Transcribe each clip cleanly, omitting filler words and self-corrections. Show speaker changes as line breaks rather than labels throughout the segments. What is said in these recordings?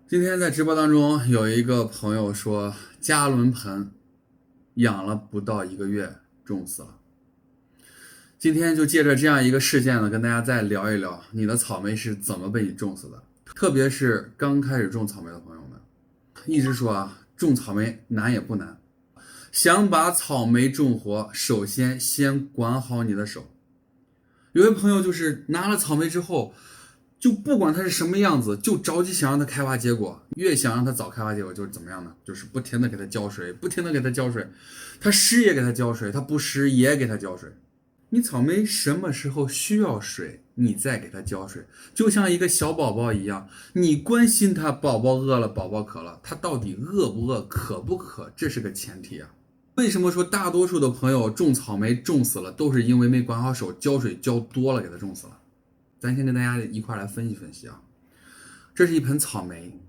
今天在直播当中，有一个朋友说，加仑盆养了不到1个月，种死了。今天就借着这样一个事件呢，跟大家再聊一聊，你的草莓是怎么被你种死的。特别是刚开始种草莓的朋友们，一直说种草莓难也不难，想把草莓种活，首先管好你的手。有些朋友就是拿了草莓之后，就不管它是什么样子，就着急想让它开花结果，越想让它早开花结果，就是怎么样呢？就是不停的给它浇水，不停的给它浇水，它湿也给它浇水，它不湿也给它浇水。你草莓什么时候需要水，你再给它浇水，就像一个小宝宝一样，你关心它，宝宝饿了，宝宝渴了，它到底饿不饿，渴不渴，这是个前提啊。为什么说大多数的朋友种草莓种死了，都是因为没管好手，浇水浇多了给它种死了？咱先跟大家一块来分析分析啊。这是一盆草莓，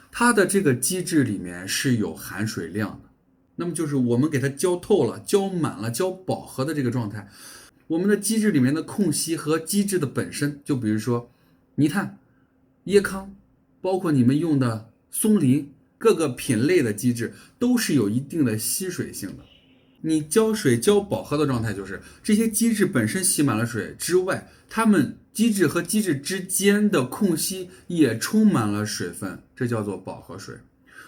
它的这个基质里面是有含水量的，那么就是我们给它浇透了、浇满了、浇饱和的这个状态，我们的基质里面的空隙和基质的本身，就比如说泥炭、椰糠，包括你们用的松林，各个品类的基质都是有一定的吸水性的。你浇水浇饱和的状态，就是这些基质本身吸满了水之外，它们基质和基质之间的空隙也充满了水分，这叫做饱和水。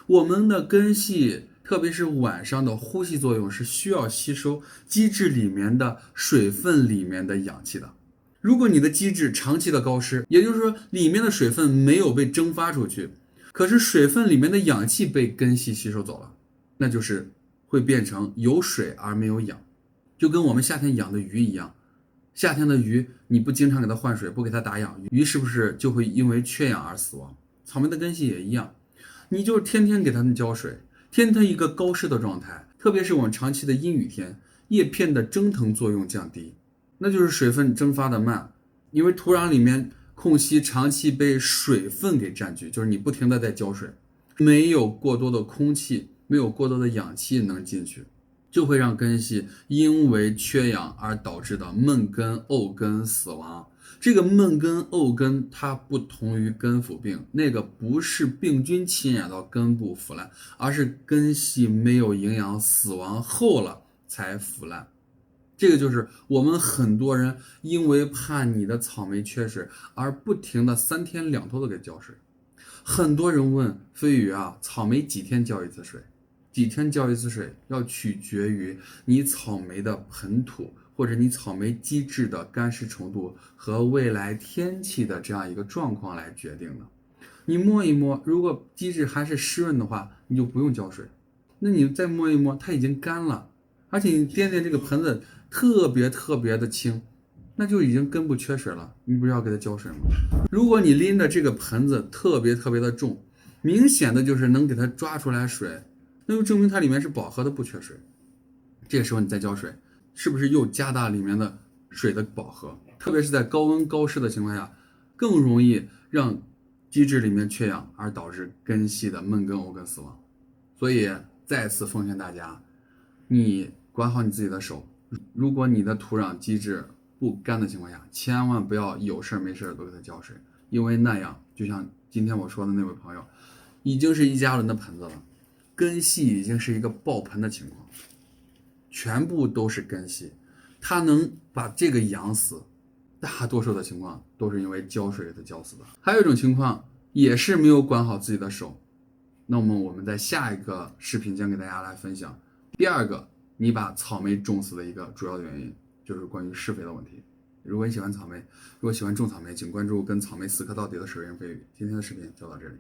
我们的根系，特别是晚上的呼吸作用，是需要吸收基质里面的水分里面的氧气的。如果你的基质长期的高湿，也就是说里面的水分没有被蒸发出去，可是水分里面的氧气被根系吸收走了，那就是会变成有水而没有氧，就跟我们夏天养的鱼一样。夏天的鱼你不经常给它换水，不给它打氧，鱼是不是就会因为缺氧而死亡？草莓的根系也一样，你就天天给它们浇水，天天一个高湿的状态，特别是我们长期的阴雨天，叶片的蒸腾作用降低，那就是水分蒸发的慢，因为土壤里面空隙长期被水分给占据，就是你不停的在浇水，没有过多的空气，没有过多的氧气能进去，就会让根系因为缺氧而导致的闷根、沤根死亡。这个闷根、沤根它不同于根腐病，那个不是病菌侵染到根部腐烂，而是根系没有营养死亡后了才腐烂。这个就是我们很多人因为怕你的草莓缺水而不停的3天2头的给浇水。很多人问飞宇草莓几天浇一次水？几天浇一次水要取决于你草莓的盆土或者你草莓基质的干湿程度和未来天气的这样一个状况来决定的。你摸一摸，如果基质还是湿润的话，你就不用浇水。那你再摸一摸，它已经干了，而且你掂掂这个盆子特别的轻，那就已经根部缺水了，你不是要给它浇水吗？如果你拎的这个盆子特别的重，明显的就是能给它抓出来水，那就证明它里面是饱和的，不缺水。这个时候你再浇水，是不是又加大里面的水的饱和？特别是在高温高湿的情况下，更容易让基质里面缺氧，而导致根系的闷根、沤根死亡。所以再次奉劝大家，你管好你自己的手。如果你的土壤基质不干的情况下，千万不要有事没事都给它浇水，因为那样就像今天我说的那位朋友，已经是1加仑的盆子了，根系已经是一个爆盆的情况，全部都是根系，它能把这个养死，大多数的情况都是因为浇水给它浇死的。还有一种情况也是没有管好自己的手，那么我们在下一个视频将给大家来分享第2个你把草莓种死的一个主要的原因，就是关于施肥的问题。如果你喜欢草莓，如果喜欢种草莓，请关注跟草莓死磕到底的水源飞宇。今天的视频就到这里。